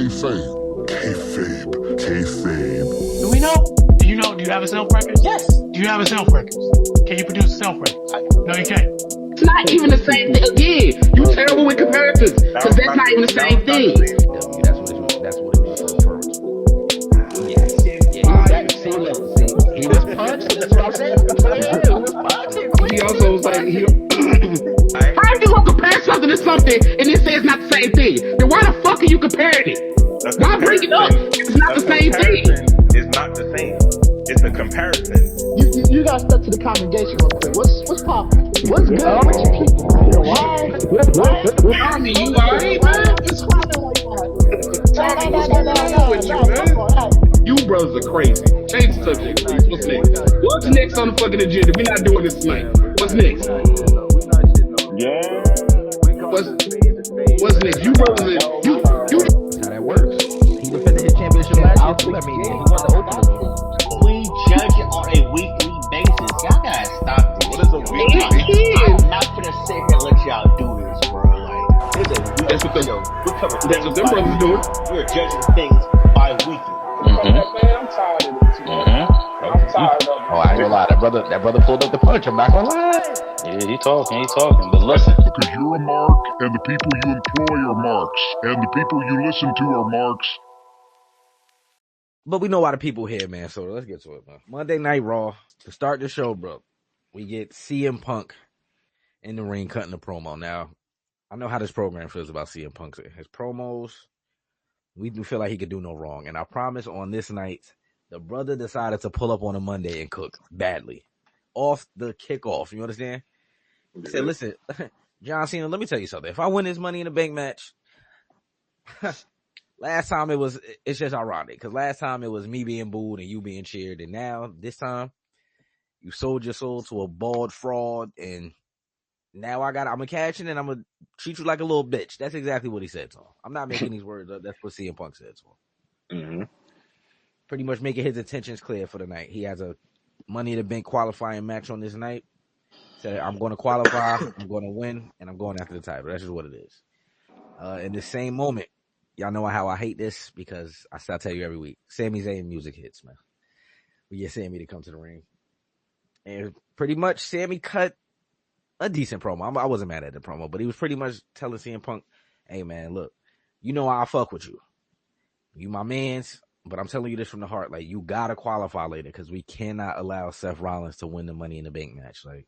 Kayfabe. Do we know? Do you know? Do you have a self-record? Yes. Do you have a self-record? Can you produce a self-record? No, you can't. It's not even the same thing. Again, you terrible with comparisons, because that's not even the same thing. That's what it was referring to. He was punched. That's what I'm saying. He was punched. He also was like, how are you gonna compare something to something and then say it's not the same thing? Then why the fuck are you comparing it? Why bring it up? It's not the same thing. It's not the same. It's a comparison. You guys stuck to the congregation real quick. What's poppin'? What's good with you people? Why? Tommy, you alright, man? It's poppin' like that. Tommy, what's going on with you, man? You brothers are crazy. Change the subject, please. What's next? What's next on the fucking agenda? We're not doing this tonight. What's next? Yeah. What's next? You brothers, you. That's how that works. He defended his championship last year too. I mean, he won the opener. We judge it on a weekly basis. Y'all gotta stop this. What is a weekly? I'm not gonna sit here and let y'all do this, bro. Like, there's a That's what that's what them brothers doing. We're judging things bi-weekly. Man, I'm tired of it. I'm tired of it. Oh, I ain't gonna lie. That brother pulled up the punch. I'm not gonna lie. Yeah, he talking. But listen, Because you're a mark, and the people you employ are marks, and the people you listen to are marks. But we know why the people here, man. So let's get to it, man. Monday Night Raw. To start the show, bro, we get CM Punk in the ring cutting the promo. Now, I know how this program feels about CM Punk. His promos, we do feel like he could do no wrong. And I promise on this night, the brother decided to pull up on a Monday and cook badly. Off the kickoff. You understand? He said, listen, John Cena, let me tell you something. If I win this Money in the Bank match, last time it's just ironic. Because last time it was me being booed and you being cheered. And now, this time, you sold your soul to a bald fraud. And now I'm going to cash in and I'm going to treat you like a little bitch. That's exactly what he said to him. I'm not making these words up. That's what CM Punk said to him. Mm-hmm. Pretty much making his intentions clear for the night. He has a Money in the Bank qualifying match on this night. Said, I'm going to qualify, I'm going to win, and I'm going after the title. That's just what it is. In the same moment, y'all know how I hate this because I tell you every week, Sami Zayn music hits, man. We get Sammy to come to the ring. And pretty much Sammy cut a decent promo. I wasn't mad at the promo, but he was pretty much telling CM Punk, hey, man, look, you know I fuck with you. You my mans, but I'm telling you this from the heart. Like, you got to qualify later because we cannot allow Seth Rollins to win the Money in the Bank match. Like,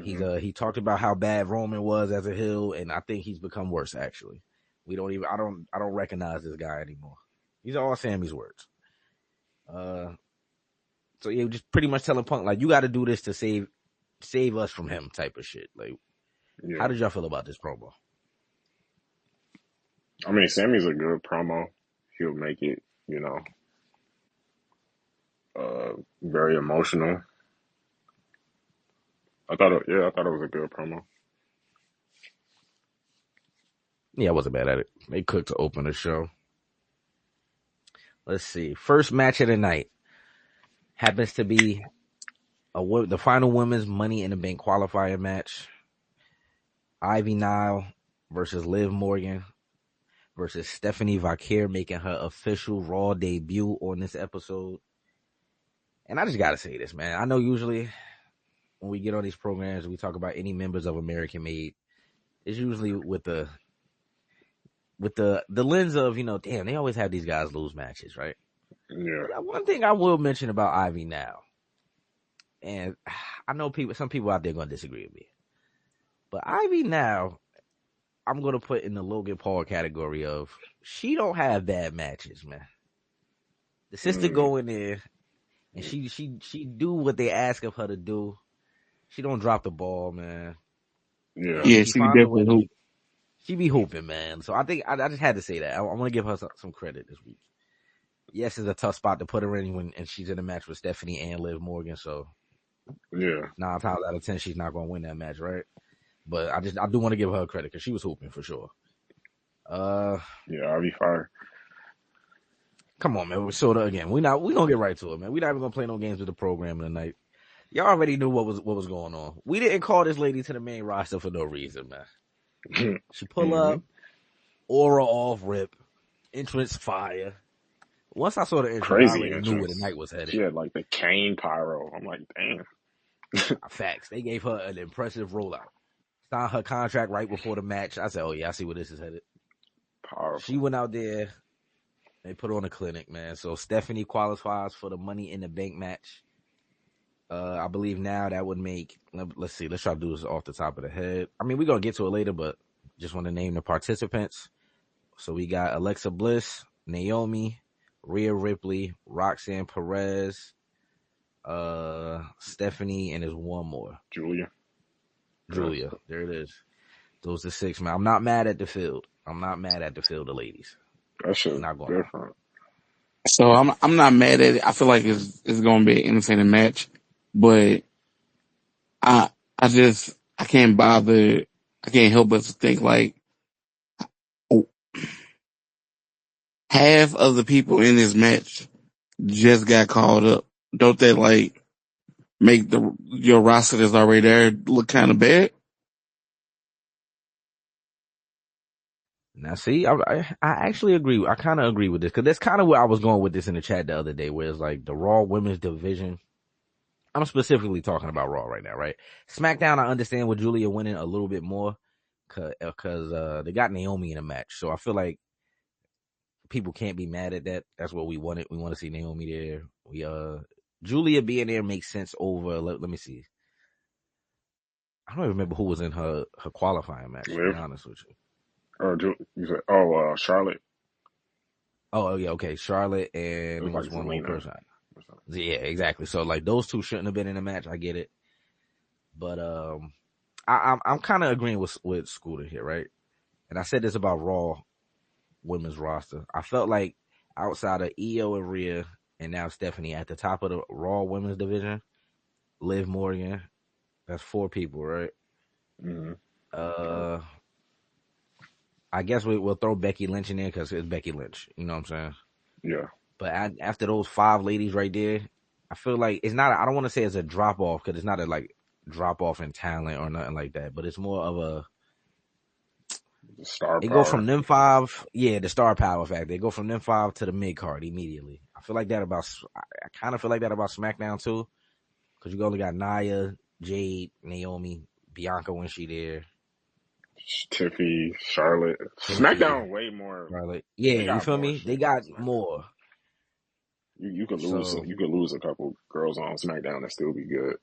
he talked about how bad Roman was as a heel, and I think he's become worse. Actually, I don't recognize this guy anymore. These are all Sammy's words. So yeah, just pretty much telling Punk like you got to do this to save us from him, type of shit. Like, how did y'all feel about this promo? I mean, Sammy's a good promo. He'll make it, very emotional. I thought it was a good promo. Yeah, I wasn't bad at it. They cooked to open the show. Let's see. First match of the night happens to be the final women's Money in the Bank qualifier match. Ivy Nile versus Liv Morgan versus Stephanie Vaquer, making her official Raw debut on this episode. And I just got to say this, man. I know usually when we get on these programs, we talk about any members of American Made. It's usually with the lens of, damn, they always have these guys lose matches, right? Yeah. One thing I will mention about Ivy now, and I know some people out there going to disagree with me, but Ivy now, I'm going to put in the Logan Paul category of she don't have bad matches, man. The sister go in there and she do what they ask of her to do. She don't drop the ball, man. Yeah, she definitely hoop. She be hooping, man. So I think I just had to say that. I'm going to give her some credit this week. Yes, it's a tough spot to put her in and she's in a match with Stephanie and Liv Morgan. So yeah, 9 times out of 10, she's not going to win that match, right? But I do want to give her credit because she was hooping for sure. Yeah, I'll be fired. Come on, man. So again, we gonna get right to it, man. We're not even gonna play no games with the program tonight. Y'all already knew what was going on. We didn't call this lady to the main roster for no reason, man. She pull up, aura off rip. Entrance fire. Once I saw the entrance, I Crazy already knew where the entrance. night was headed. She had like the cane pyro. I'm like, damn. Facts. They gave her an impressive rollout. Signed her contract right before the match. I said, oh yeah, I see where this is headed. Powerful. She went out there. They put on a clinic, man. So Stephanie qualifies for the Money in the Bank match. I believe now that would make, let's see, let's try to do this off the top of the head. I mean, we're going to get to it later, but just want to name the participants. So we got Alexa Bliss, Naomi, Rhea Ripley, Roxanne Perez, Stephanie, and there's one more. Julia. There it is. Those are 6, man. I'm not mad at the field. I'm not mad at the field of ladies. That shit's not going different. So I'm not mad at it. I feel like it's going to be an entertaining match, but I can't bother. I can't help but to think like half of the people in this match just got called up. Don't that like make your roster that's already there look kind of bad? Now, see, I actually agree. I kind of agree with this because that's kind of where I was going with this in the chat the other day, where it's like the Raw women's division. I'm specifically talking about Raw right now, right? SmackDown, I understand with Julia winning a little bit more because they got Naomi in a match. So I feel like people can't be mad at that. That's what we wanted. We want to see Naomi there. Julia being there makes sense over, let me see. I don't even remember who was in her qualifying match, to be honest with you. You said, Charlotte. Oh, yeah, okay. Charlotte and like one more Zelina. person. Yeah, exactly. So, like, those two shouldn't have been in the match. I get it. But I'm kind of agreeing with Scooter here, right? And I said this about Raw women's roster. I felt like outside of Io and Rhea and now Stephanie at the top of the Raw women's division, Liv Morgan, that's 4 people, right? Mm-hmm. I guess we'll throw Becky Lynch in there because it's Becky Lynch. You know what I'm saying? Yeah. But after those 5 ladies right there, I feel like it's not. I don't want to say it's a drop off because it's not a like drop off in talent or nothing like that. But it's more of a star. They go from them 5, the star power factor. They go from them 5 to the mid card immediately. I feel like that about. I kind of feel like that about SmackDown too, because you only got Nia, Jade, Naomi, Bianca when she there. Tiffy, Charlotte. SmackDown way more. Charlotte. Yeah, you feel me? They got more. You could lose. You could lose a couple girls on SmackDown and still be good.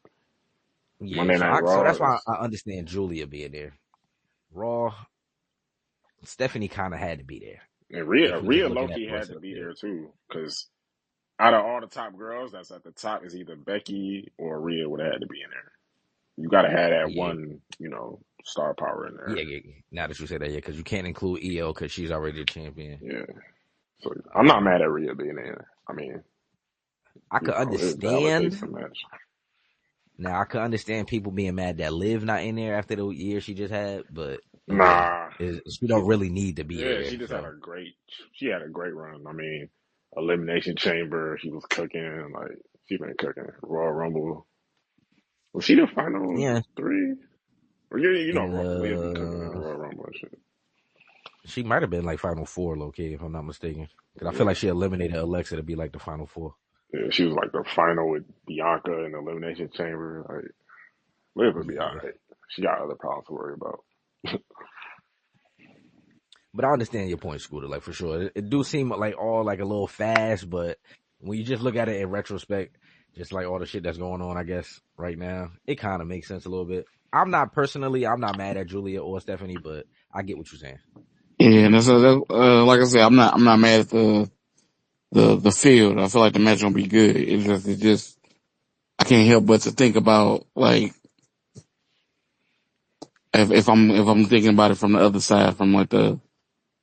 Yeah, Monday Night Raw. So that's why I understand Julia being there. Raw, Stephanie kind of had to be there. And Rhea low-key had to be there too, because out of all the top girls, that's at the top is either Becky or Rhea would have had to be in there. You got to have that one, star power in there. Yeah. Now that you say that, because you can't include Io because she's already a champion. Yeah. So I'm not mad at Rhea being there. I mean, I could understand. Now I could understand people being mad that Liv not in there after the year she just had, but she don't really need to be there. Yeah, she just had a great run. I mean, Elimination Chamber, she was cooking. Like she been cooking. Royal Rumble. Was she the final 3? Or Liv been cooking in Royal Rumble and shit. She might have been like final 4, low-key, if I'm not mistaken. Because I feel like she eliminated Alexa to be like the final 4. Yeah, she was like the final with Bianca in the Elimination Chamber. Like, Liv would be all right. She got other problems to worry about. But I understand your point, Scooter, like for sure. It do seem like all like a little fast, but when you just look at it in retrospect, just like all the shit that's going on, I guess, right now, it kind of makes sense a little bit. I'm not mad at Julia or Stephanie, but I get what you're saying. Yeah, and like I said, I'm not mad at the field. I feel like the match gonna be good. It's just I can't help but to think about like if I'm thinking about it from the other side, from like the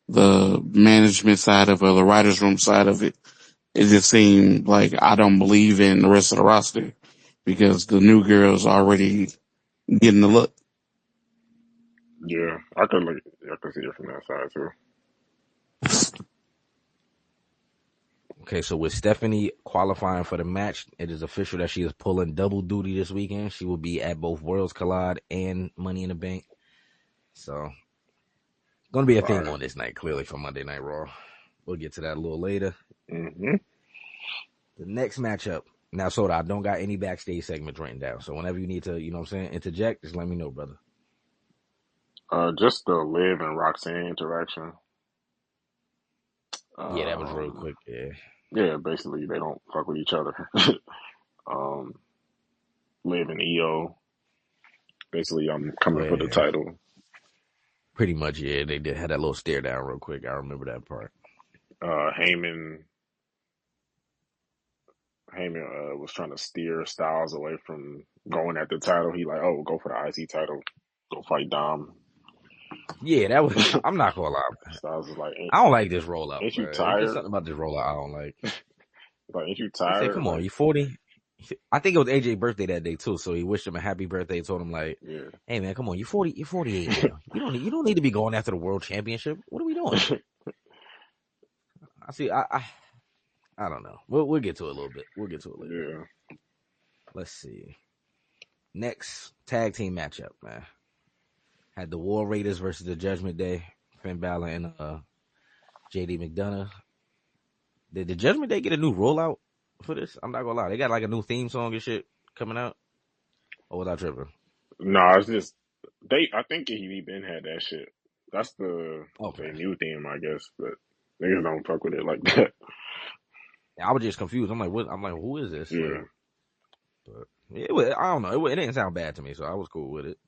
management side of it, or the writers' room side of it, it just seemed like I don't believe in the rest of the roster because the new girls already getting the look. Yeah, I could see it from that side too. Okay, so with Stephanie qualifying for the match, it is official that she is pulling double duty this weekend. She will be at both Worlds Collide and Money in the Bank. So, going to be a thing on this night, clearly, for Monday Night Raw. We'll get to that a little later. Mm-hmm. The next matchup. Now, Soda, I don't got any backstage segments written down. So whenever you need to, you know what I'm saying, interject, just let me know, brother. Just the Liv and Roxanne interaction. Yeah, that was real quick. Yeah. Yeah, basically they don't fuck with each other. Liv and EO. Basically, I'm coming for the title. Pretty much, yeah. They did had that little stare down real quick. I remember that part. Heyman was trying to steer Styles away from going at the title. He like, oh, go for the IC title. Go fight Dom. Yeah, that was. I'm not gonna lie. Styles is like, I don't like this rollout. Ain't you bro. tired? There's something about this rollout I don't like. Like, ain't you tired? He said, come on, you 40. I think it was AJ's birthday that day too, so he wished him a happy birthday. Told him like, hey man, come on, you 40, you're 48 now. You don't need to be going after the world championship. What are we doing? I don't know. We'll get to it a little bit. We'll get to it later. Yeah. Let's see. Next tag team matchup, man. Had the War Raiders versus the Judgment Day. Finn Balor and JD McDonough. Did the Judgment Day get a new rollout for this? I'm not gonna lie. They got like a new theme song and shit coming out. Or was I tripping? No, it's just I think he been had that shit. That's the new theme, I guess. But niggas don't fuck with it like that. I was just confused. I'm like, what? I'm like, who is this? Yeah. But I don't know. It didn't sound bad to me, so I was cool with it.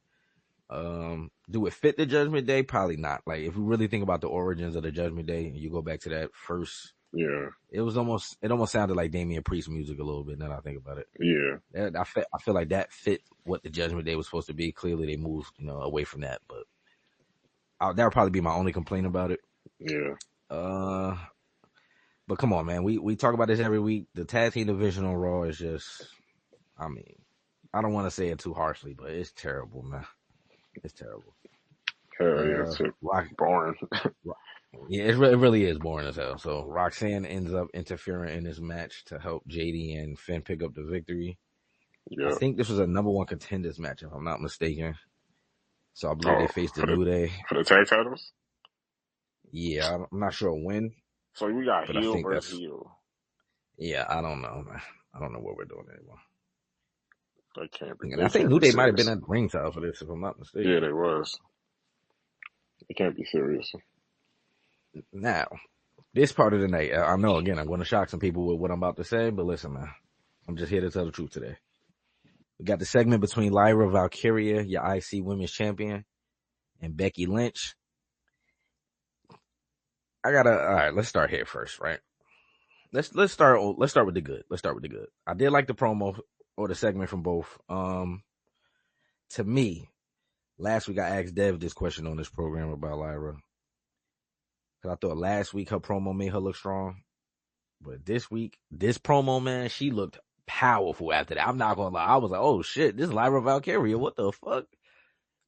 Do it fit the Judgment Day? Probably not. Like, if we really think about the origins of the Judgment Day, and you go back to that first, it almost sounded like Damian Priest music a little bit. Now that I think about it, yeah, I feel like that fit what the Judgment Day was supposed to be. Clearly, they moved, away from that, but that would probably be my only complaint about it. Yeah. But come on, man, we talk about this every week. The tag team division on Raw is just, I mean, I don't want to say it too harshly, but it's terrible, man. It's terrible. Hell yeah, it's boring. Yeah, it really is boring as hell. So Roxanne ends up interfering in this match to help JD and Finn pick up the victory. Yeah. I think this was a number one contenders match, if I'm not mistaken. So I believe they faced the New Day. For the tag titles? Yeah, I'm not sure when. So we got heel versus heel. Yeah, I don't know, man. I don't know what we're doing anymore. That can't be. I think New Day might have been at ringside for this, if I'm not mistaken. Yeah, they was. It can't be serious. Now, this part of the night, I know, again, I'm going to shock some people with what I'm about to say, but listen, man. I'm just here to tell the truth today. We got the segment between Lyra Valkyria, your IC Women's Champion, and Becky Lynch. All right, let's start here first, right? Let's start with the good. Let's start with the good. I did like the promo or the segment from both. To me, last week I asked Dev this question on this program about Lyra. Cause I thought last week her promo made her look strong. But this week, this promo, man, she looked powerful after that. I'm not gonna lie. I was like, oh shit, this is Lyra Valkyria. What the fuck?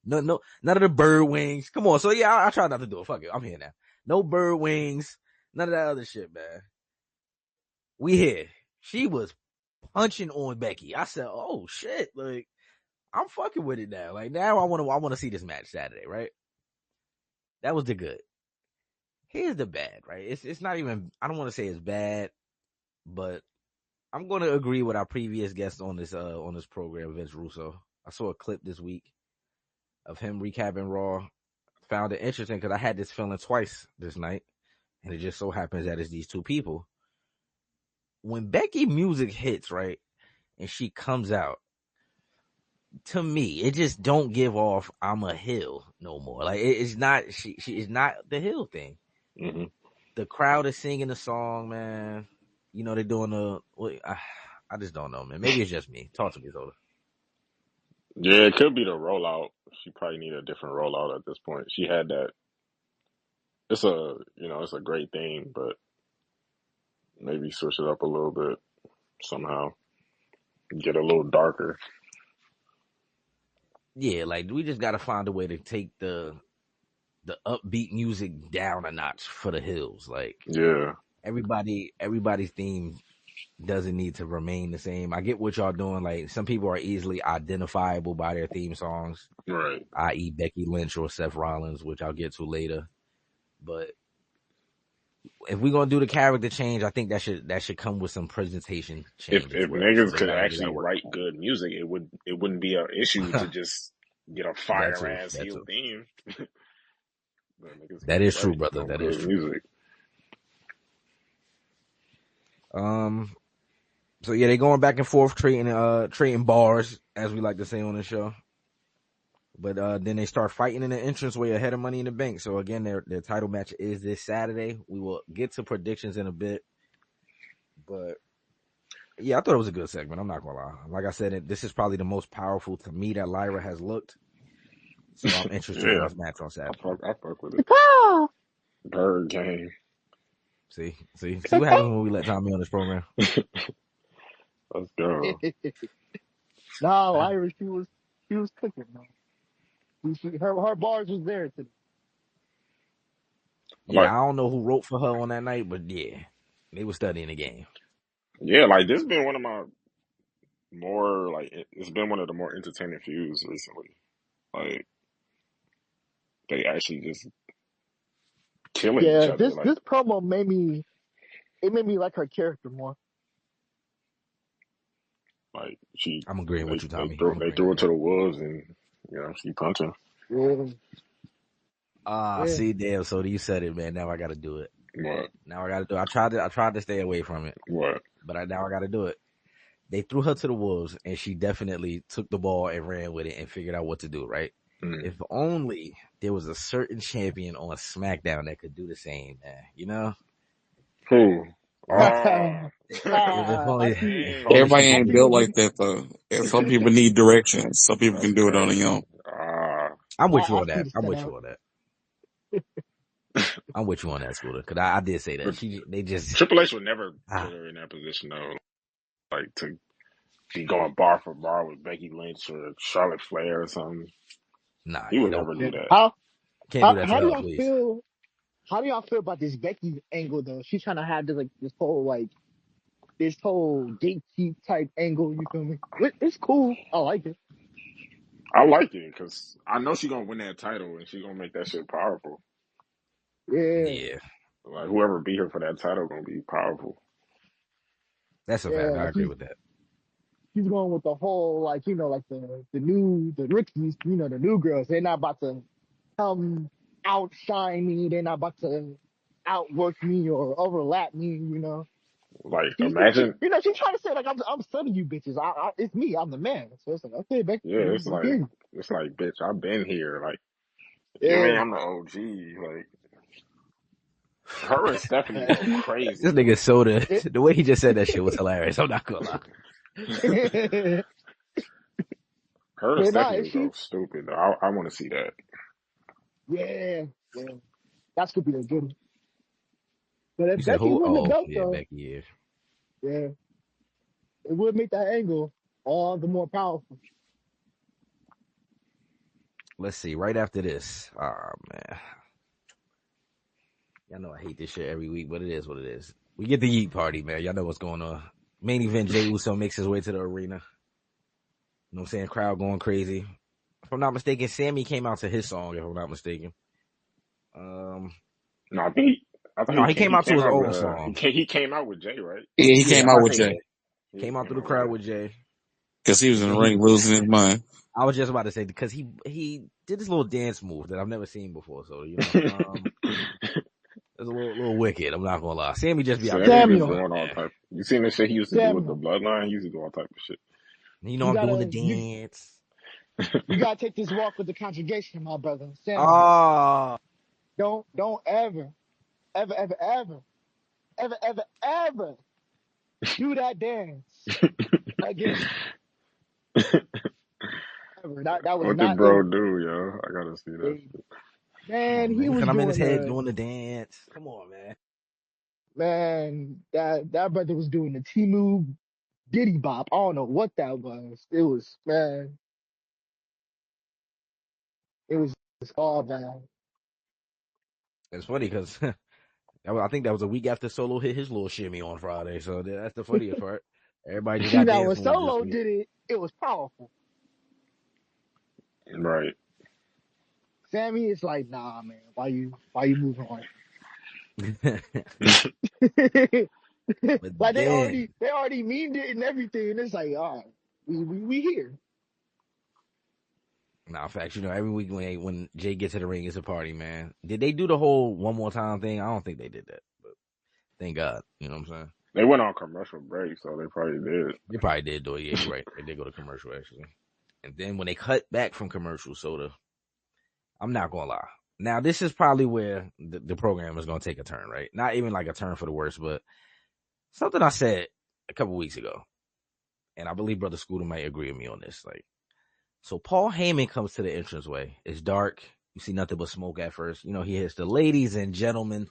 No, none of the bird wings. Come on. So yeah, I try not to do it. Fuck it. I'm here now. No bird wings. None of that other shit, man. We here. She was punching on Becky. I said, oh shit. Like, I'm fucking with it now. Like, now I want to see this match Saturday, right? That was the good. Here's the bad, right? It's not even, I don't want to say it's bad, but I'm going to agree with our previous guest on this program, Vince Russo. I saw a clip this week of him recapping Raw. Found it interesting because I had this feeling twice this night, and it just so happens that it's these two people. When Becky music hits, right, and she comes out, to me, it just don't give off I'm a heel no more. Like, it's not, she is not the heel thing. Mm-hmm. The crowd is singing the song, man. You know, they're doing I just don't know, man. Maybe it's just me. Talk to me, Zola. Yeah, it could be the rollout. She probably need a different rollout at this point. She had that. It's a great thing, but maybe switch it up a little bit somehow. Get a little darker. Yeah, like we just got to find a way to take the upbeat music down a notch for the hills. Like, yeah, everybody's theme doesn't need to remain the same. I get what y'all doing. Like, some people are easily identifiable by their theme songs, right? I.e. Becky Lynch or Seth Rollins, which I'll get to later. But if we're gonna do the character change, I think that should come with some presentation change If as well. niggas So could they actually gotta work write on good music, it wouldn't be an issue to just get a that fire too. ass That heel too. theme. But niggas That can't is true, write brother. no That is good true. music. So yeah, they going back and forth trading bars, as we like to say on the show. But then they start fighting in the entranceway ahead of Money in the Bank. So again, their title match is this Saturday. We will get to predictions in a bit. But yeah, I thought it was a good segment. I'm not gonna lie. Like I said, this is probably the most powerful to me that Lyra has looked. So I'm interested in Yeah, this match on Saturday. I fuck with it. Bird game. See what happens when we let Tommy on this program. Let's go. Nah, Lyra, she was cooking, man. Her bars was there today. Yeah, Like, I don't know who wrote for her on that night, but yeah, they were studying the game. yeah, like this been one of my more like it's been one of the more entertaining feuds recently. Like they actually just killing each Yeah, other. this Like this promo made me like her character more. I'm agreeing with you, they Tommy. they threw her to the wolves and she punching. Yeah, yeah. See, damn. So you said it, man. Now I got to do it. What? Now I got to do it. I tried to stay away from it, What? but now I got to do it. They threw her to the wolves, and she definitely took the ball and ran with it and figured out what to do. Right? Mm. If only there was a certain champion on SmackDown that could do the same, man. You know? Who? If only, I see. if only Everybody she I could ain't see do it. built what like you. that though. And some people need direction. Some people can do it on their own. I'm with you I on see that. the I'm with setup. you on that. I'm with you on that, Scooter. Because I did say that. But They just. Triple H would never put her in that position though, like to be going bar for bar with Becky Lynch or Charlotte Flair or something. Nah, He yeah, would don't. never do that. Can't do that to How do her, y'all please. feel? How do y'all feel about this Becky angle though? She's trying to have this whole gatekeep type angle. You feel me? It's cool. I like it. I like it because I know she's gonna win that title and she's gonna make that shit powerful. Yeah, Yeah, Like whoever beat her for that title gonna be powerful. that's a yeah. fact. I Like agree with that. he's going with the whole the rookies. The new girls. They're not about to come outshine me. They're not about to outwork me or overlap me. Like She's imagine, she's trying to say like I'm studying you bitches. It's me. I'm the man. So it's like okay, Becky, yeah, okay. it's like bitch, I've been here. Like you know what I Yeah. mean, I'm the OG. Like her and Stephanie go This crazy. nigga Soda, It, the way he just said that shit was hilarious. I'm not gonna lie. Her and but nah, Stephanie if she, go stupid. I want to see that. yeah, that's gonna be a good one. But You if said Becky who? win the Oh, belt yeah, though, Becky. Yeah. yeah, it would make that angle all the more powerful. Let's see. Right after this, oh man, y'all know I hate this shit every week, but it is what it is. We get the Yeet Party, man. Y'all know what's going on. Main event: Jey Uso makes his way to the arena. You know what I'm saying? Crowd going crazy. If I'm not mistaken, Sammy came out to his song. If I'm not mistaken. No, I think He came he out to came his out own with song. he came out with Jay, right? Yeah, he Yeah, came I'm out about to with say Jay that. Yeah, Came he out through came the out with crowd Jay. with Jay. because he was in the ring losing his mind. I was just about to say because he did this little dance move that I've never seen before. So it's a little wicked. I'm not gonna lie. Sammy just be out there Sammy having be Samuel, fun, doing all man. type. You seen the shit he used to do with the Samuel, bloodline? He used to do all type of shit. you I'm doing the gotta you dance. you gotta take this walk with the conjugation, my brother. Samuel, Oh, don't ever do that dance again. Ever. That was What did not it. bro do, yo? I gotta see that shit. come Man, on, man. he He was said I'm in his doing head doing the dance. Come on, man. that brother was doing the Timu Diddy Bop. I don't know what that was. It was, man, it was all bad. It's funny because I think that was a week after Solo hit his little shimmy on Friday. So that's the funniest part. Everybody just See, got now dance when moves this Solo week. did it, it was powerful. Right. Sammy is like, nah, man, why you moving on? Like they then, already memed it and everything. And it's like, all right, we here. nah, facts. You know, every week when Jay gets to the ring, it's a party, man. Did they do the whole one more time thing? I don't think they did that, but thank God. You know what I'm saying? They went on commercial break, so they probably did. They probably did do it. Yeah, you're right. They did go to commercial actually. And then when they cut back from commercial, I'm not gonna lie. Now this is probably where the program is gonna take a turn, right? Not even like a turn for the worse, but something I said a couple weeks ago, and I believe Brother Scooter might agree with me on this. Like, so Paul Heyman comes to the entranceway. It's dark. You see nothing but smoke at first. You know, he hits the ladies and gentlemen.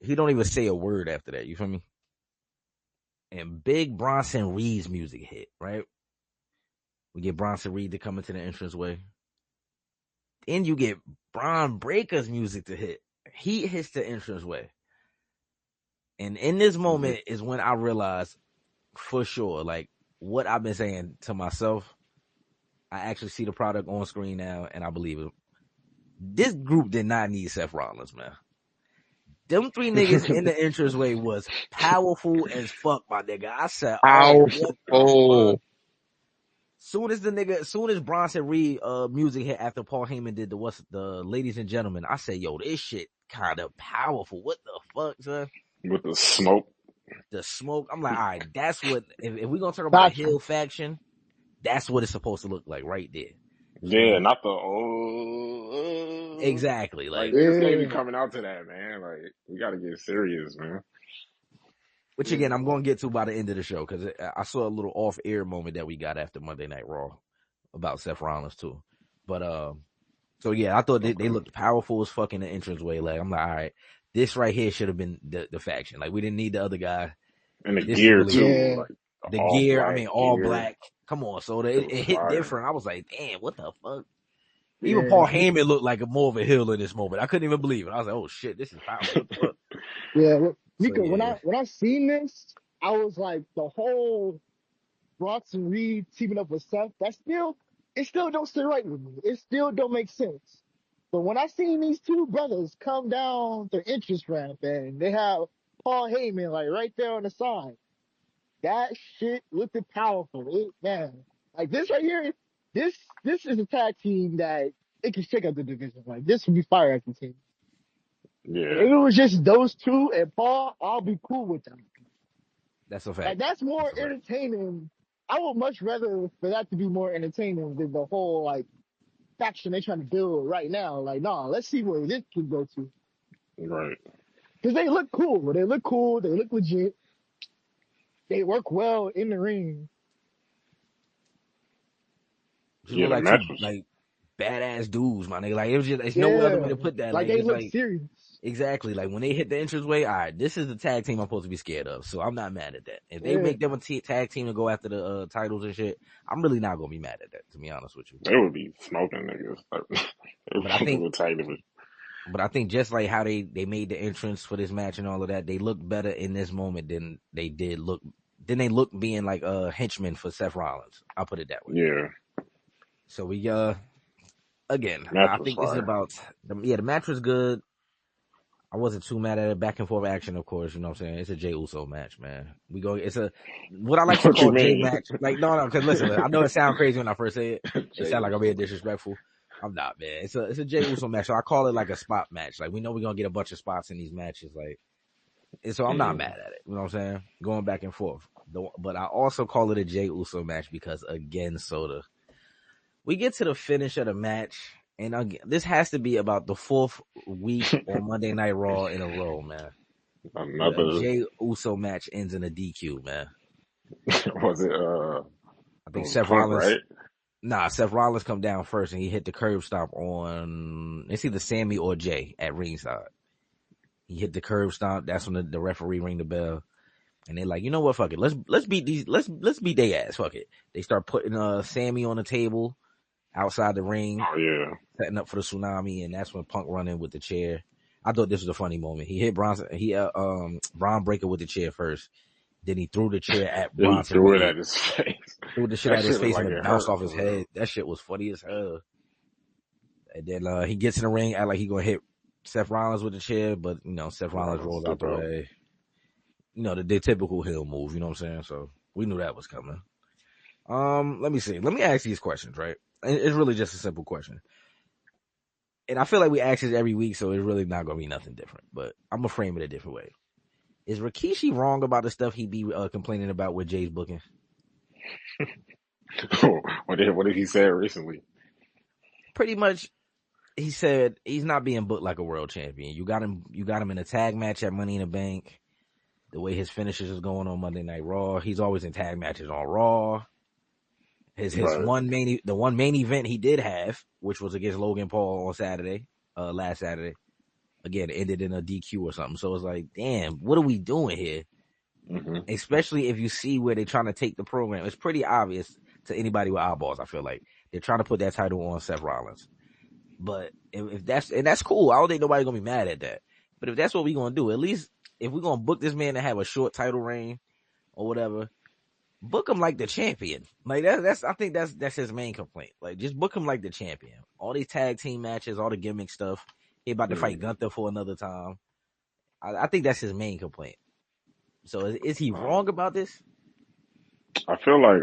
He don't even say a word after that. You feel me? And big Bronson Reed's music hit, right? We get Bronson Reed to come into the entranceway. Then you get Braun Breaker's music to hit. He hits the entranceway. And in this moment is when I realized for sure, like what I've been saying to myself, I actually see the product on screen now and I believe it. This group did not need Seth Rollins, man. Them three niggas in the entranceway was powerful as fuck, my nigga. I said, oh, what the fuck? Soon as Bronson Reed music hit after Paul Heyman did the ladies and gentlemen, I said, yo, this shit kind of powerful. What the fuck, son? With the smoke. The smoke. I'm like, all right, that's what, if we're going to talk about a heel faction, that's what it's supposed to look like right there. Yeah, not the exactly. Like niggas can't be coming out to that, man. Like, we got to get serious, man. Which again, I'm going to get to by the end of the show because I saw a little off-air moment that we got after Monday Night Raw about Seth Rollins too. But so yeah, I thought they looked powerful as fuck in the entranceway. Like I'm like, all right, this right here should have been the faction. Like we didn't need the other guy. And the gear really, too. Yeah. Like, the gear, I mean, all black. Come on, so it hit different. I was like, damn, what the fuck? Even Paul Heyman looked like more of a heel in this moment. I couldn't even believe it. I was like, oh shit, this is powerful. Yeah, Mika, when I seen this, I was like, the whole Bronson Reed teaming up with Seth, it still don't sit right with me. It still don't make sense. But when I seen these two brothers come down the entrance ramp and they have Paul Heyman like right there on the side, that shit looked powerful. Man, like this right here, this is a tag team that it can shake up the division. Like this would be fire as a team. Yeah. If it was just those two and Paul, I'll be cool with them. That's a fact. Like that's more entertaining. I would much rather for that to be more entertaining than the whole like faction they're trying to build right now. Like, nah, let's see where this can go to. Right. Because they look cool. They look cool. They look legit. They work well in the ring. Yeah, like two, like badass dudes, my nigga. Like it was just, it's no other way to put that. Like they look serious. Exactly. Like when they hit the entranceway, all right, this is the tag team I'm supposed to be scared of. So I'm not mad at that. If they make them a tag team to go after the titles and shit, I'm really not gonna be mad at that. To be honest with you, they would be smoking niggas. But I think just like how they made the entrance for this match and all of that, they look better in this moment than they look being like henchmen for Seth Rollins. I'll put it that way. Yeah. So we again, I think this is about the match was good. I wasn't too mad at it. Back and forth action, of course. You know what I'm saying? It's a Jey Uso match, man. What I like to call Jey match. Like, no, because listen, I know it sounds crazy when I first say it. It sounds like I'm being disrespectful. I'm not, man. It's a Jey Uso match. So I call it like a spot match. Like, we know we're going to get a bunch of spots in these matches. Like, and so I'm not mad at it. You know what I'm saying? Going back and forth. But I also call it a Jey Uso match because, again, Soda, we get to the finish of the match. And again, this has to be about the fourth week on Monday Night Raw in a row, man. The Jey Uso match ends in a DQ, man. Was it? I think Seth Rollins. Right? Nah, Seth Rollins come down first, and he hit the curb stomp on. It's either Sammy or Jay at ringside. He hit the curb stomp. That's when the referee ring the bell, and they're like, you know what? Fuck it. Let's beat these. Let's beat their ass. Fuck it. They start putting Sammy on the table outside the ring. Oh yeah. Setting up for the tsunami, and that's when Punk run in with the chair. I thought this was a funny moment. He hit Braun Breaker with the chair first. Then he threw the chair at Bronson. He threw it at his face. Threw the shit at his face and it bounced off his head. That shit was funny as hell. And then he gets in the ring, act like he gonna hit Seth Rollins with the chair, but Seth Rollins rolls out the way. The typical heel move. You know what I'm saying? So we knew that was coming. Let me see. Let me ask these questions. Right? It's really just a simple question, and I feel like we ask this every week, so it's really not gonna be nothing different. But I'm gonna frame it a different way. Is Rikishi wrong about the stuff he be complaining about with Jay's booking? What did he say recently? Pretty much, he said he's not being booked like a world champion. You got him in a tag match at Money in the Bank. The way his finishes is going on Monday Night Raw, he's always in tag matches on Raw. His Right. one main event he did have, which was against Logan Paul on Saturday, last Saturday, again ended in a DQ or something. So it's like, damn, what are we doing here? Mm-hmm. Especially if you see where they're trying to take the program. It's pretty obvious to anybody with eyeballs. I feel like they're trying to put that title on Seth Rollins. But if that's cool. I don't think nobody's gonna be mad at that. But if that's what we're gonna do, at least if we're gonna book this man to have a short title reign or whatever, book him like the champion. Like I think that's his main complaint. Like, just book him like the champion. All these tag team matches, all the gimmick stuff. He about to fight Gunther for another time. I think that's his main complaint. So is he wrong about this? I feel like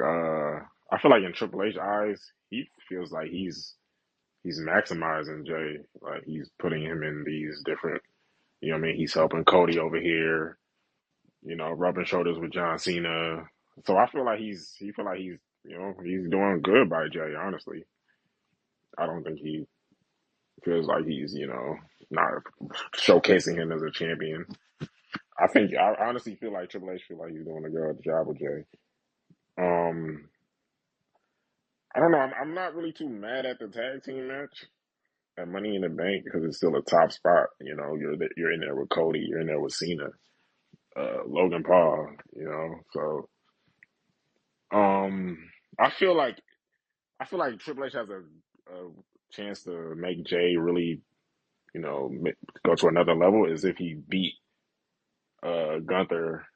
in Triple H eyes, he feels like he's maximizing Jay. Like, he's putting him in these different, you know what I mean? He's helping Cody over here, rubbing shoulders with John Cena. So I feel like he's he's doing good by Jay, honestly. I don't think he feels like he's, not showcasing him as a champion. I honestly feel like Triple H feel like he's doing a good job with Jay. I don't know. I'm not really too mad at the tag team match at Money in the Bank because it's still a top spot. You're in there with Cody, you're in there with Cena, Logan Paul. So I feel like Triple H has a chance to make Jay really, go to another level is if he beat Gunther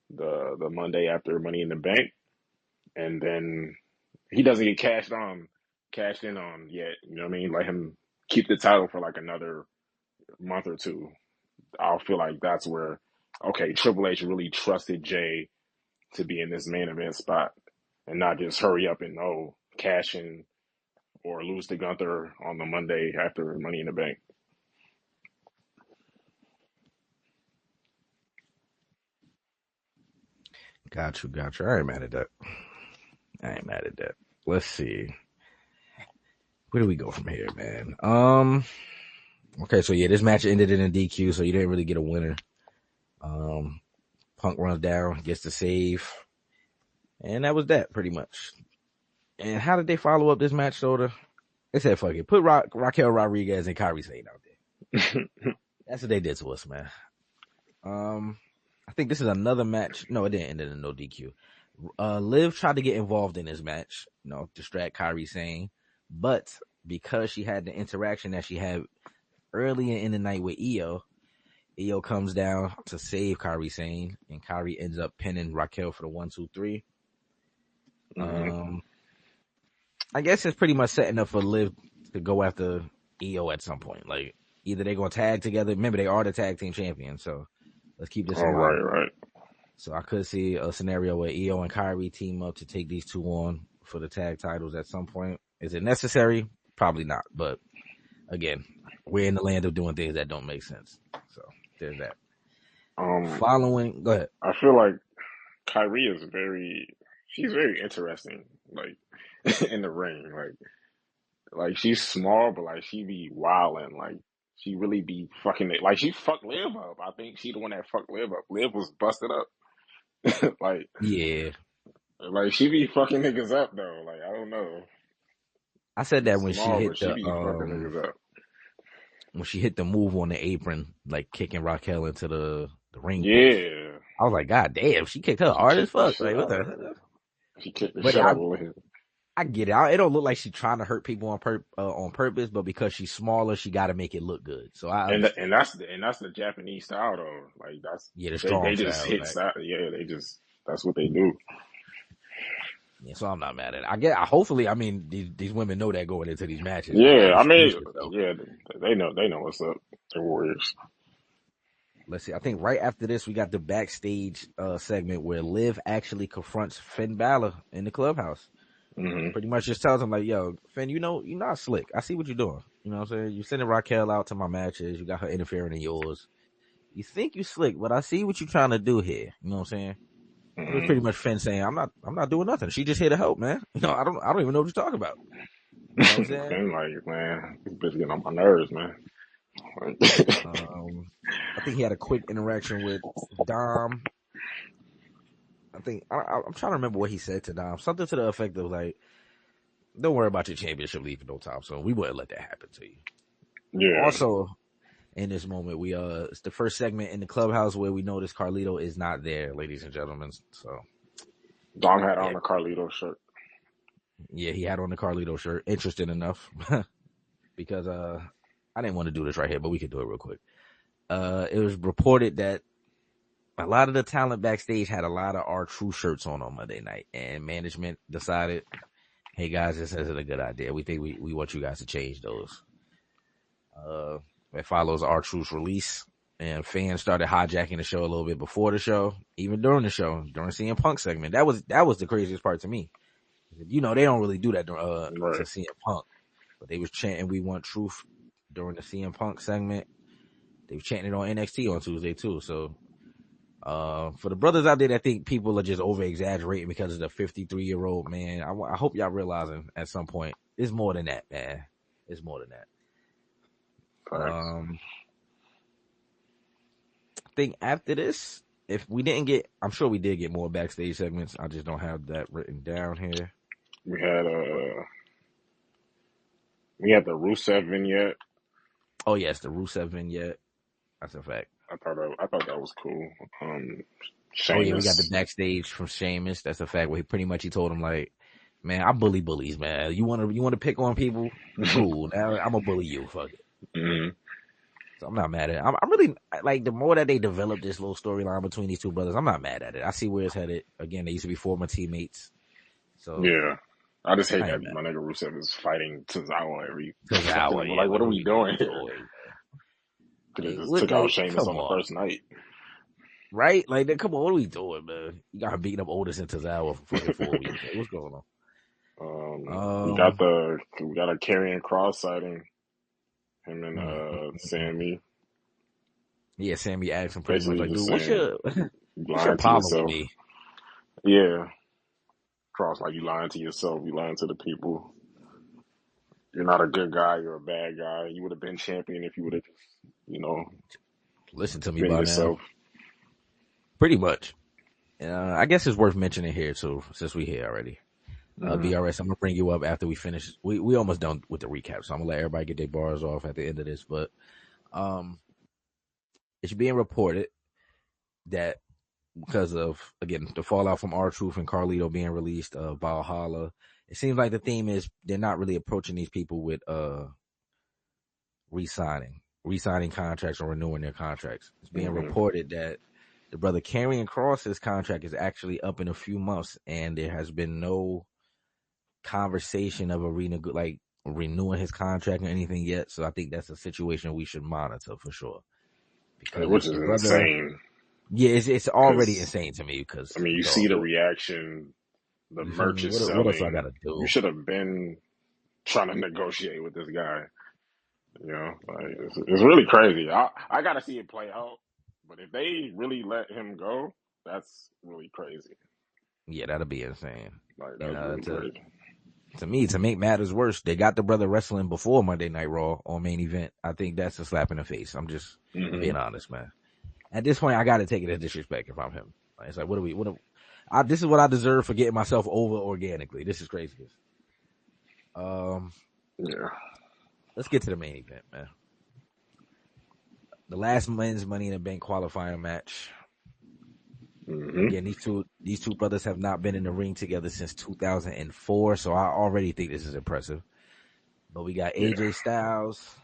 the Monday after Money in the Bank, and then he doesn't get cashed in on yet. You know what I mean? Let him keep the title for like another month or two. I'll feel like that's where, okay, Triple H really trusted Jay to be in this main event spot and not just hurry up and cash in or lose to Gunther on the Monday after Money in the Bank. Got you. I ain't mad at that. Let's see. Where do we go from here, man? Okay, so yeah, this match ended in a DQ, so you didn't really get a winner. Punk runs down, gets the save, and that was that pretty much. And how did they follow up this match, Soda? They said, fuck it, put Raquel Rodriguez and Kairi Sane out there. That's what they did to us, man. I think this is another match. No, it didn't end in a no DQ. Liv tried to get involved in this match, distract Kairi Sane, but because she had the interaction that she had earlier in the night with Io comes down to save Kairi Sane, and Kairi ends up pinning Raquel for the 1-2-3. I guess it's pretty much setting up for Liv to go after Io at some point. Like, either they're gonna tag together. Remember, they are the tag team champions, so let's keep this in mind. Right. So I could see a scenario where Io and Kairi team up to take these two on for the tag titles at some point. Is it necessary? Probably not. But again, we're in the land of doing things that don't make sense. So there's that. Go ahead. I feel like Kyrie she's very interesting, like, in the ring. Like she's small, but like she be wilding. Like, she really be fucking it. Like, she fucked Liv up. I think she the one that fucked Liv up. Liv was busted up. Like, yeah. Like, she be fucking niggas up though. Like, I don't know. I said that when Small, she hit she be fucking niggas up. When she hit the move on the apron, like kicking Raquel into the ring. Yeah. Post. I was like, God damn, she kicked her hard as fuck. Like, what the? She kicked the shit out of Liv. I get it. It don't look like she's trying to hurt people on purpose, but because she's smaller, she got to make it look good. So and that's the Japanese style though. Like, that's the strong they just style, hit right? style. Yeah, that's what they do. Yeah, so I'm not mad at it. Hopefully, these women know that going into these matches. Yeah, I mean, yeah, they know what's up. The Warriors. Let's see. I think right after this, we got the backstage segment where Liv actually confronts Finn Balor in the clubhouse. Mm-hmm. Pretty much just tells him like, "Yo, Finn, you're not slick. I see what you're doing. You know what I'm saying? You're sending Raquel out to my matches. You got her interfering in yours. You think you slick, but I see what you're trying to do here. You know what I'm saying?" Mm-hmm. It was pretty much Finn saying, "I'm not doing nothing. She just here to help, man. I don't even know what you're talking about." You know what I'm saying? Finn, like, man, this bitch getting on my nerves, man. I think he had a quick interaction with Dom. I think I'm trying to remember what he said to Dom. Something to the effect of like, "Don't worry about your championship leaving no time soon. We wouldn't let that happen to you." Yeah. Also, in this moment, it's the first segment in the clubhouse where we notice Carlito is not there, ladies and gentlemen. So Dom had on a Carlito shirt. Yeah, he had on the Carlito shirt. Interesting enough, because I didn't want to do this right here, but we could do it real quick. It was reported that a lot of the talent backstage had a lot of R-Truth shirts on Monday night, and management decided, "Hey guys, this isn't a good idea. We think we want you guys to change those." It follows R-Truth's release, and fans started hijacking the show a little bit before the show, even during the show, during CM Punk segment. That was the craziest part to me. They don't really do that to CM Punk, but they was chanting "We want truth" during the CM Punk segment. They were chanting it on NXT on Tuesday too. So, for the brothers out there that think people are just over exaggerating because of the 53-year-old man, I hope y'all realizing at some point it's more than that, man. It's more than that. I think after this, if we didn't get, I'm sure we did get more backstage segments. I just don't have that written down here. We had the Rusev vignette. Oh yes, the Rusev vignette. That's a fact. I thought that was cool. Sheamus. Oh yeah, we got the backstage from Sheamus. That's a fact. Where he told him like, "Man, I bully bullies, man. You want to pick on people? Cool. Now I'm gonna bully you. Fuck it." Mm-hmm. So I'm not mad at it. I'm really like, the more that they develop this little storyline between these two brothers, I'm not mad at it. I see where it's headed. Again, they used to be former teammates. So yeah, I just hate that my nigga Rusev is fighting Tozawa every. Tozawa, like, what are we doing here? Could have just took out Sheamus on the first night. Right? Like, come on, what are we doing, man? You got him beating up Otis and Tozawa for fucking 4 weeks. Like, what's going on? We got a Karrion Kross sighting. Him and Sammy. Yeah, Sammy asked him pretty much like, "Dude, what's your problem with me?" Yeah. Kross, like, you lying to yourself, you lying to the people. You're not a good guy, you're a bad guy. You would have been champion if you would have just, listen to me by yourself. Now. Pretty much. I guess it's worth mentioning here too, since we here already. BRS, I'm gonna bring you up after we finish. We almost done with the recap, so I'm gonna let everybody get their bars off at the end of this. But it's being reported that because of, again, the fallout from R-Truth and Carlito being released, Valhalla, it seems like the theme is they're not really approaching these people with re-signing contracts or renewing their contracts. It's being reported that the brother Karrion Kross's contract is actually up in a few months, and there has been no conversation of renewing his contract or anything yet. So I think that's a situation we should monitor for sure. Because which is insane. Yeah, it's already insane to me because you see the reaction, the merch is selling. What else I gotta do? You should have been trying to negotiate with this guy. It's really crazy. I gotta see it play out. But if they really let him go, that's really crazy. Yeah, that'll be insane. Like, that's really crazy. To me, to make matters worse, they got the brother wrestling before Monday Night Raw on main event. I think that's a slap in the face. I'm just being honest, man. At this point, I got to take it as disrespect if I'm him. It's like, this is what I deserve for getting myself over organically. This is crazy. Yeah. Let's get to the main event, man. The last men's Money in the Bank qualifying match. Again, these two brothers have not been in the ring together since 2004, so I already think this is impressive. But we got AJ Styles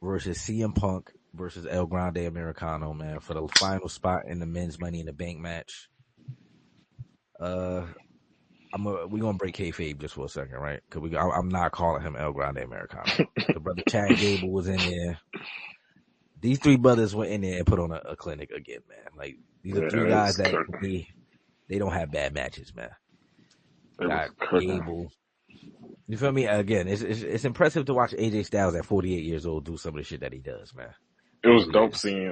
versus CM Punk versus El Grande Americano, man, for the final spot in the men's Money in the Bank match. I we're gonna break kayfabe just for a second, right? Because I'm not calling him El Grande Americano. The brother Chad Gable was in there. These three brothers went in there and put on a clinic again, man. Like these are three guys that they don't have bad matches, man. Got Gable. You feel me? Again, it's impressive to watch AJ Styles at 48 years old do some of the shit that he does, man. It was dope seeing,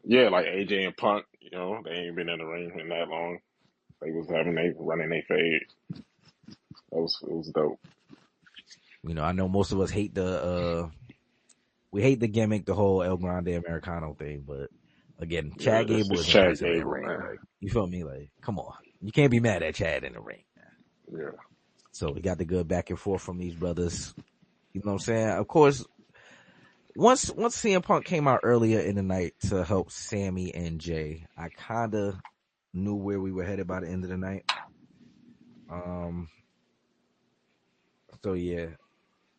like AJ and Punk. You know, they ain't been in the ring in that long. They was running their fade. It was dope. You know, I know most of us hate the gimmick, the whole El Grande Americano thing, but again, Chad Gable is impressive in the ring. Like, you feel me? Like, come on, you can't be mad at Chad in the ring, man. Yeah. So we got the good back and forth from these brothers. You know what I'm saying? Of course, once CM Punk came out earlier in the night to help Sammy and Jay, I kind of knew where we were headed by the end of the night. So yeah,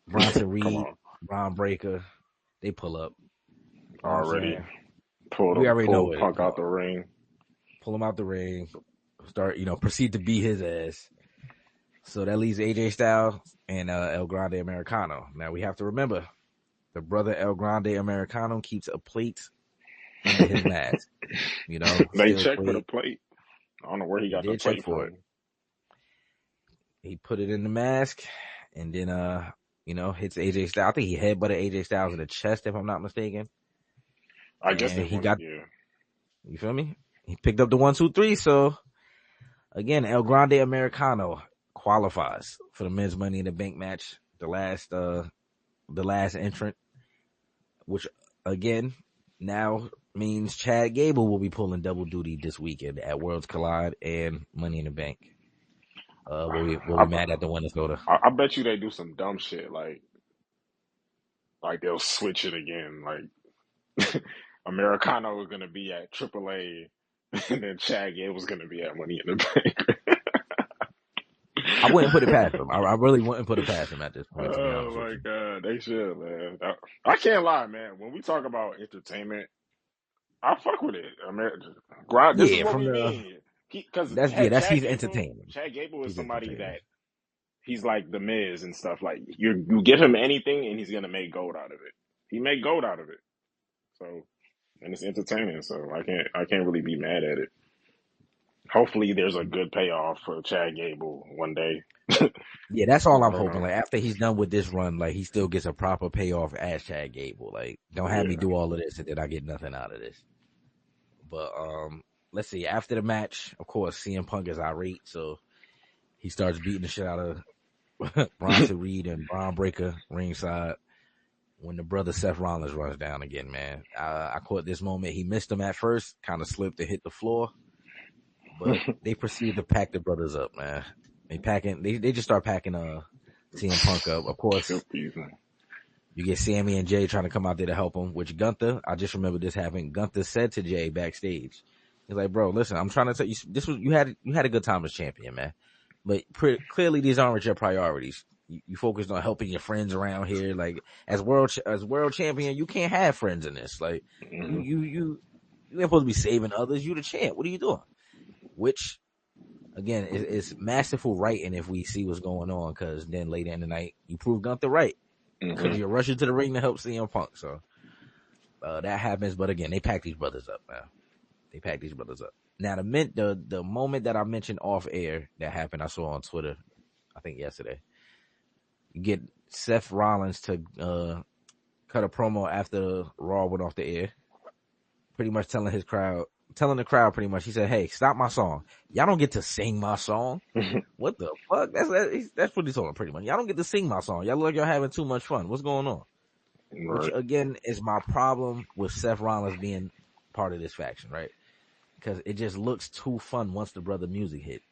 Bronson Reed, Ron Breaker, they pull up. Already pull Punk out the ring. Pull him out the ring. Start, proceed to beat his ass. So that leaves AJ Styles and El Grande Americano. Now we have to remember, the brother El Grande Americano keeps a plate under his mask. They checked for the plate. I don't know where he got the plate for it. He put it in the mask, and then hits AJ Styles. I think he headbutted AJ Styles in the chest, if I'm not mistaken. I guess he got. Yeah. You feel me? He picked up the 1, 2, 3. So again, El Grande Americano qualifies for the men's Money in the Bank match. The last entrant, which again now means Chad Gable will be pulling double duty this weekend at Worlds Collide and Money in the Bank. We'll be mad at the one that's go to. I bet you they do some dumb shit like they'll switch it again. Like Americano is gonna be at AAA, and then Chad Gable's gonna be at Money in the Bank. I wouldn't put it past him. I really wouldn't put it past him at this point. Oh my God, they should, man. I can't lie, man. When we talk about entertainment, I fuck with it. This is what we mean. That's he's entertaining. Chad Gable is somebody that he's like the Miz and stuff. Like you give him anything and he's gonna make gold out of it. He make gold out of it. So, and it's entertaining. So I can't really be mad at it. Hopefully there's a good payoff for Chad Gable one day. Yeah, that's all I'm hoping. Like after he's done with this run, like he still gets a proper payoff as Chad Gable. Like don't have me do all of this and then I get nothing out of this. But let's see. After the match, of course, CM Punk is irate, so he starts beating the shit out of Bronson Reed and Braun Breaker ringside. When the brother Seth Rollins runs down again, man, I caught this moment. He missed him at first, kind of slipped and hit the floor. But they proceed to pack the brothers up, man. They just start packing CM Punk up. Of course, you get Sammy and Jay trying to come out there to help him, which Gunther, I just remember this happened. Gunther said to Jay backstage, he's like, bro, listen, I'm trying to tell you, you had a good time as champion, man. But clearly these aren't your priorities. You focused on helping your friends around here. Like as world champion, you can't have friends in this. Like you ain't supposed to be saving others. You the champ. What are you doing? Which, again, is masterful writing if we see what's going on, because then later in the night, you prove Gunther right. Because you're rushing to the ring to help CM Punk. So that happens. But again, they pack these brothers up, man. They pack these brothers up. Now, the moment that I mentioned off air that happened, I saw on Twitter, I think yesterday. You get Seth Rollins to cut a promo after Raw went off the air, pretty much telling the crowd pretty much, he said, hey, stop my song. Y'all don't get to sing my song. What the fuck? That's what he told him pretty much. Y'all don't get to sing my song. Y'all look like y'all having too much fun. What's going on? Right. Which again is my problem with Seth Rollins being part of this faction, right? Because it just looks too fun once the brother music hit.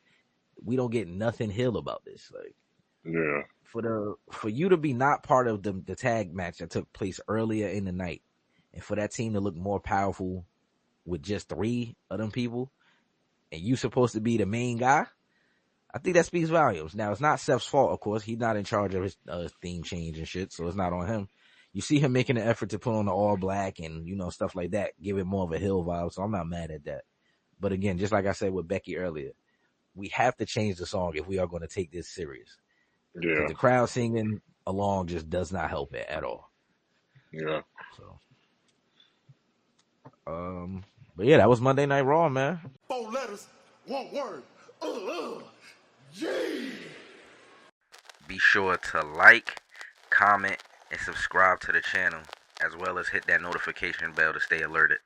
We don't get nothing Hill about this. Like, yeah. For you to be not part of the tag match that took place earlier in the night, and for that team to look more powerful with just 3 of them people, and you supposed to be the main guy, I think that speaks volumes. Now, it's not Seth's fault, of course. He's not in charge of his theme change and shit, so it's not on him. You see him making an effort to put on the all black and, stuff like that, give it more of a Hill vibe, so I'm not mad at that. But again, just like I said with Becky earlier, we have to change the song if we are going to take this serious. Yeah. The crowd singing along just does not help it at all. Yeah. So, but yeah, that was Monday Night Raw, man. 4 letters, 1 word. Yeah. Be sure to like, comment, and subscribe to the channel, as well as hit that notification bell to stay alerted.